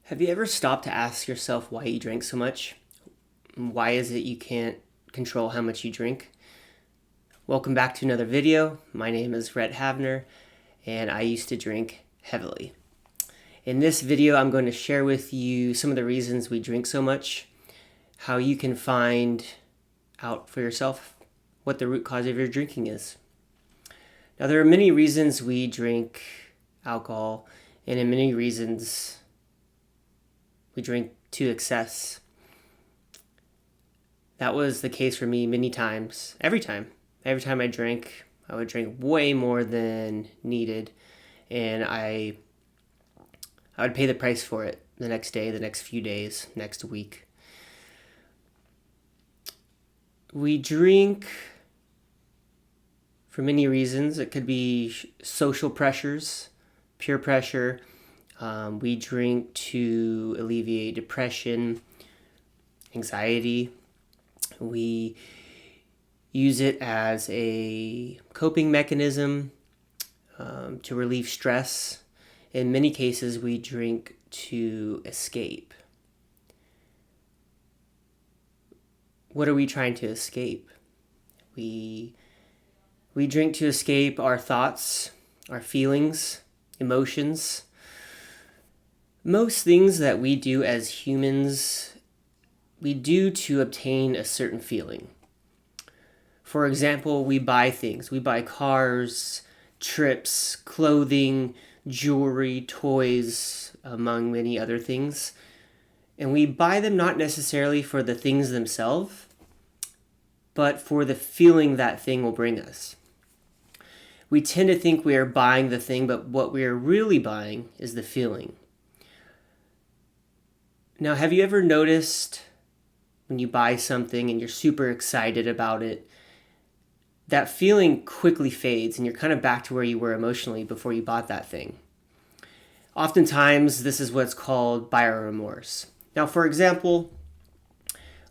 Have you ever stopped to ask yourself why you drink so much? Why is it you can't control how much you drink? Welcome back to another video. My name is Rhett Havner, and I used to drink heavily. In this video, I'm going to share with you some of the reasons we drink so much, how you can find out for yourself what the root cause of your drinking is. Now, there are many reasons we drink alcohol, and in many reasons we drink to excess. That was the case for me many times. Every time I drank, I would drink way more than needed, and I would pay the price for it the next day, the next few days, next week. We drink for many reasons. It could be social pressures, peer pressure. We drink to alleviate depression, anxiety. We use it as a coping mechanism to relieve stress. In many cases, we drink to escape. What are we trying to escape? We drink to escape our thoughts, our feelings, emotions. Most things that we do as humans, we do to obtain a certain feeling. For example, we buy things. We buy cars, trips, clothing, jewelry, toys, among many other things. And we buy them not necessarily for the things themselves, but for the feeling that thing will bring us. We tend to think we are buying the thing, but what we are really buying is the feeling. Now, have you ever noticed when you buy something and you're super excited about it, that feeling quickly fades and you're kind of back to where you were emotionally before you bought that thing? Oftentimes, this is what's called buyer remorse. Now, for example,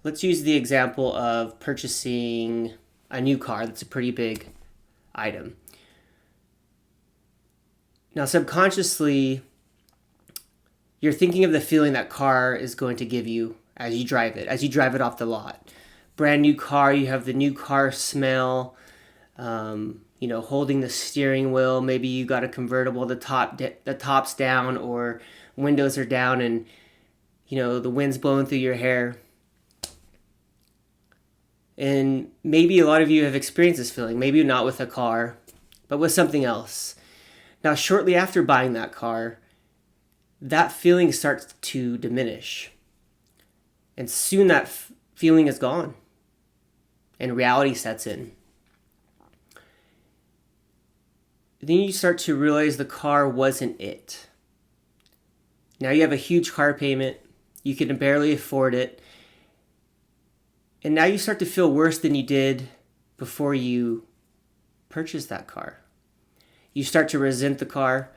let's use the example of purchasing a new car. That's a pretty big item. Now, subconsciously, you're thinking of the feeling that car is going to give you as you drive it off the lot. Brand new car, you have the new car smell, holding the steering wheel. Maybe you got a convertible, the top's down or windows are down and, the wind's blowing through your hair. And maybe a lot of you have experienced this feeling, maybe not with a car, but with something else. Now, shortly after buying that car, that feeling starts to diminish. And soon that feeling is gone. And reality sets in. Then you start to realize the car wasn't it. Now you have a huge car payment. You can barely afford it. And now you start to feel worse than you did before you purchased that car. You start to resent the car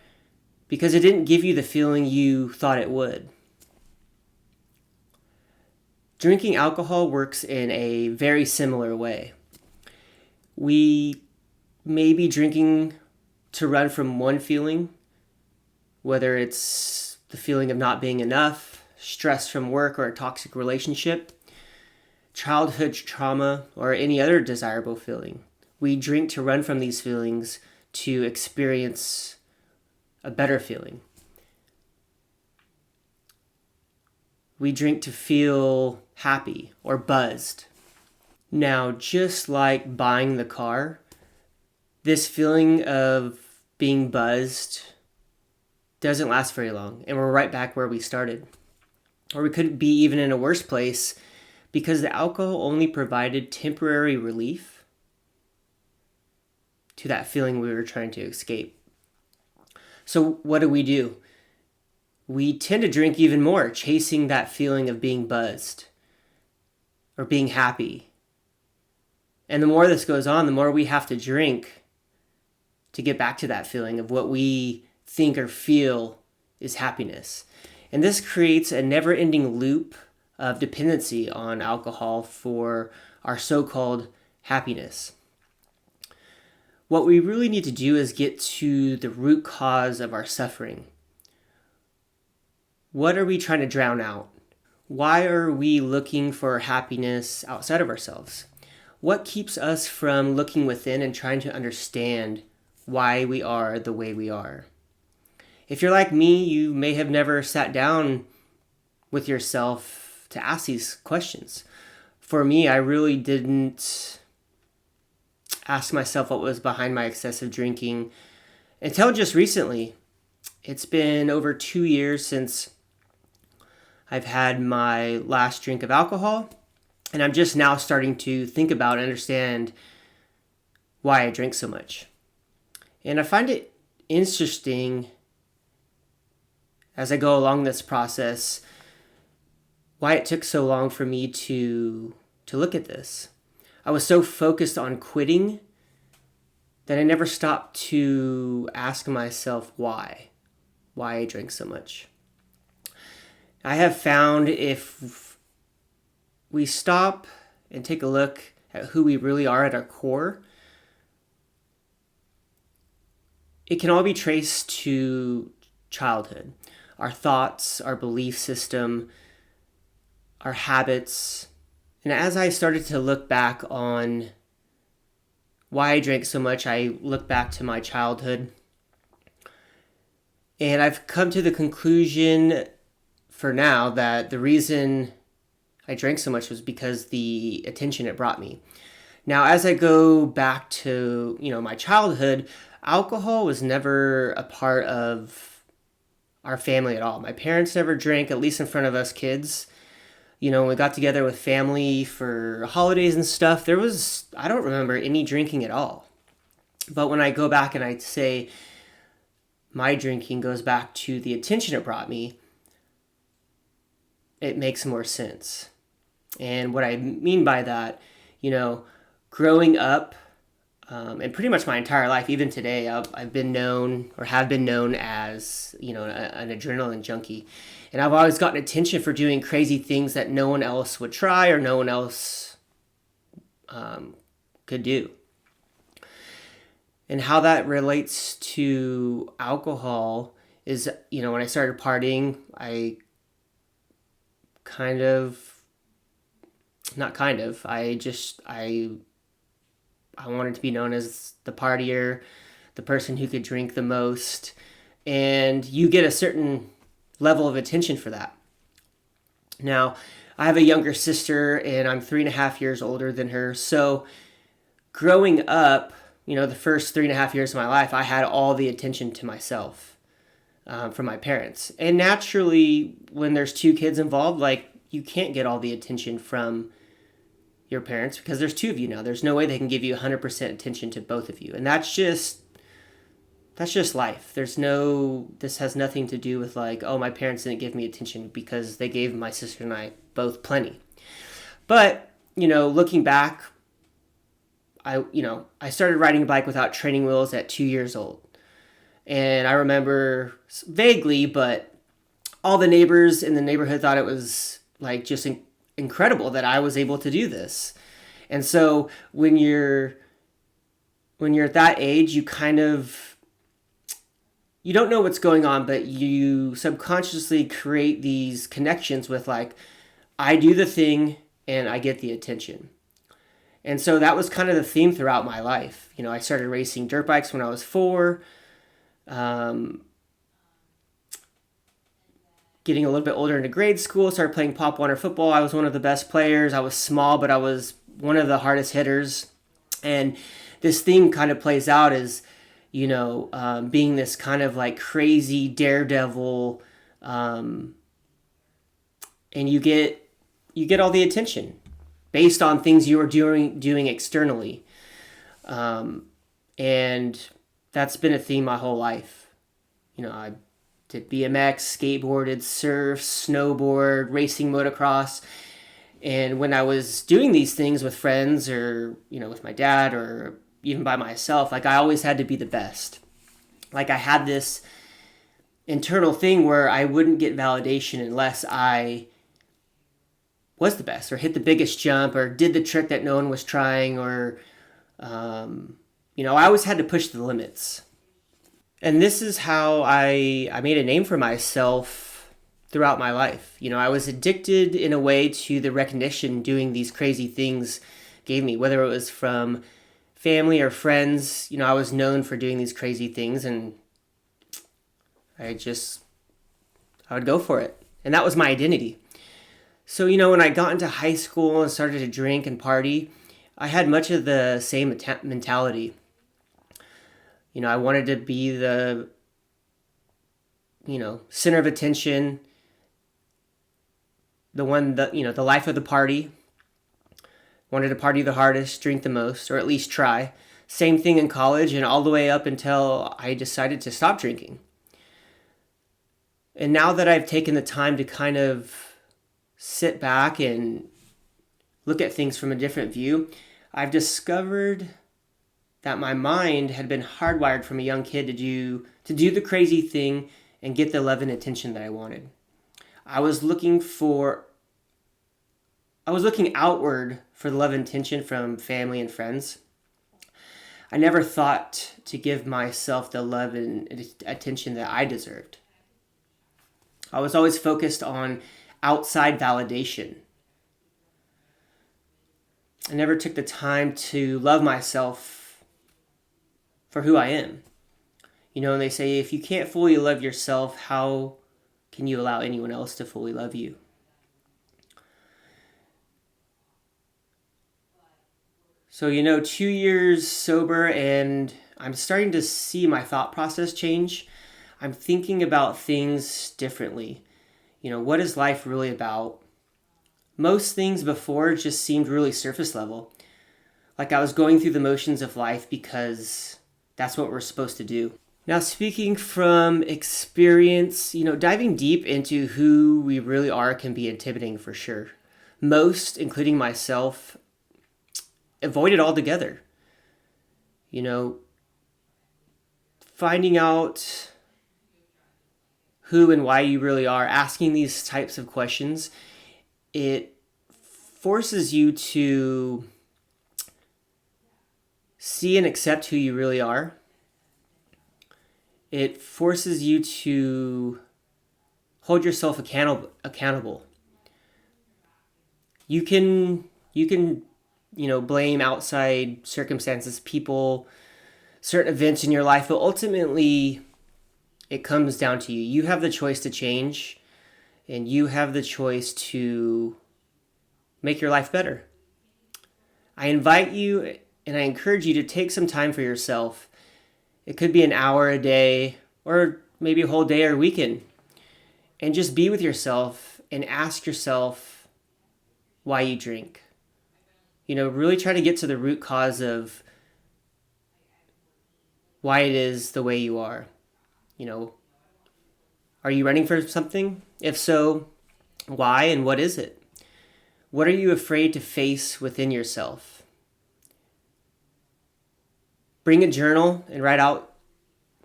because it didn't give you the feeling you thought it would. Drinking alcohol works in a very similar way. We may be drinking to run from one feeling, whether it's the feeling of not being enough, stress from work or a toxic relationship, childhood trauma, or any other desirable feeling. We drink to run from these feelings to experience a better feeling. We drink to feel happy or buzzed. Now, just like buying the car, this feeling of being buzzed doesn't last very long, and we're right back where we started. Or we could be even in a worse place because the alcohol only provided temporary relief to that feeling we were trying to escape. So what do? We tend to drink even more, chasing that feeling of being buzzed or being happy. And the more this goes on, the more we have to drink to get back to that feeling of what we think or feel is happiness. And this creates a never-ending loop of dependency on alcohol for our so-called happiness. What we really need to do is get to the root cause of our suffering. What are we trying to drown out? Why are we looking for happiness outside of ourselves? What keeps us from looking within and trying to understand why we are the way we are? If you're like me, you may have never sat down with yourself to ask these questions. For me, I really didn't ask myself what was behind my excessive drinking until just recently. It's been over 2 years since I've had my last drink of alcohol, and I'm just now starting to think about and understand why I drink so much. And I find it interesting as I go along this process why it took so long for me to look at this. I was so focused on quitting that I never stopped to ask myself why I drank so much. I have found if we stop and take a look at who we really are at our core, it can all be traced to childhood. Our thoughts, our belief system, our habits. And as I started to look back on why I drank so much, I look back to my childhood. And I've come to the conclusion for now that the reason I drank so much was because the attention it brought me. Now, as I go back to, my childhood, alcohol was never a part of our family at all. My parents never drank, at least in front of us kids. When we got together with family for holidays and stuff, I don't remember any drinking at all. But when I go back and I say my drinking goes back to the attention it brought me, it makes more sense. And what I mean by that, growing up, and pretty much my entire life, even today, I've been known or have been known as, an adrenaline junkie. And I've always gotten attention for doing crazy things that no one else would try or no one else could do. And how that relates to alcohol is, when I started partying, I wanted to be known as the partier, the person who could drink the most, and you get a certain level of attention for that. Now, I have a younger sister, and I'm 3.5 years older than her, so growing up, the first 3.5 years of my life, I had all the attention to myself from my parents. And naturally, when there's 2 kids involved, you can't get all the attention from your parents because there's 2 of you now. There's no way they can give you 100% attention to both of you. And that's just life. This has nothing to do with my parents didn't give me attention, because they gave my sister and I both plenty. But, looking back, I started riding a bike without training wheels at 2 years old. And I remember vaguely, but all the neighbors in the neighborhood thought it was just incredible that I was able to do this. And so when you're at that age, you don't know what's going on, but you subconsciously create these connections with I do the thing and I get the attention. And so that was kind of the theme throughout my life. I started racing dirt bikes when I was 4. Getting a little bit older into grade school, started playing Pop Warner football. I was one of the best players. I was small, but I was one of the hardest hitters. And this theme kind of plays out as, being this kind of crazy daredevil, and you get all the attention based on things you were doing externally. And that's been a theme my whole life. I did BMX, skateboarded, surf, snowboard, racing motocross. And when I was doing these things with friends or, with my dad or even by myself, I always had to be the best. I had this internal thing where I wouldn't get validation unless I was the best or hit the biggest jump or did the trick that no one was trying or, I always had to push the limits. And this is how I made a name for myself throughout my life. I was addicted in a way to the recognition doing these crazy things gave me, whether it was from family or friends. I was known for doing these crazy things, and I would go for it. And that was my identity. So, when I got into high school and started to drink and party, I had much of the same mentality. I wanted to be the, center of attention, the one that, the life of the party. Wanted to party the hardest, drink the most, or at least try. Same thing in college and all the way up until I decided to stop drinking. And now that I've taken the time to kind of sit back and look at things from a different view, I've discovered that my mind had been hardwired from a young kid to do the crazy thing and get the love and attention that I wanted. I was looking outward for the love and attention from family and friends. I never thought to give myself the love and attention that I deserved. I was always focused on outside validation. I never took the time to love myself for who I am. And they say if you can't fully love yourself, how can you allow anyone else to fully love you? So, 2 years sober, and I'm starting to see my thought process change. I'm thinking about things differently. What is life really about? Most things before just seemed really surface level. Like I was going through the motions of life because that's what we're supposed to do. Now, speaking from experience, diving deep into who we really are can be intimidating for sure. Most, including myself, avoid it altogether. Finding out who and why you really are, asking these types of questions, it forces you to see and accept who you really are. It forces you to hold yourself accountable. You can blame outside circumstances, people, certain events in your life, but ultimately it comes down to you. You have the choice to change, and you have the choice to make your life better. I invite you and I encourage you to take some time for yourself. It could be an hour a day, or maybe a whole day or weekend, and just be with yourself and ask yourself why you drink. Really try to get to the root cause of why it is the way you are. Are you running for something? If so, why and what is it? What are you afraid to face within yourself? Bring a journal and write out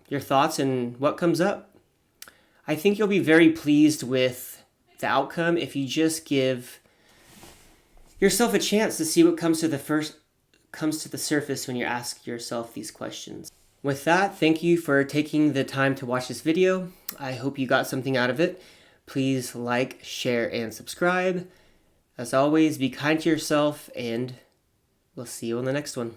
your thoughts and what comes up. I think you'll be very pleased with the outcome if you just give yourself a chance to see what comes to the surface when you ask yourself these questions. With that, thank you for taking the time to watch this video. I hope you got something out of it. Please like, share, and subscribe. As always, be kind to yourself, and we'll see you on the next one.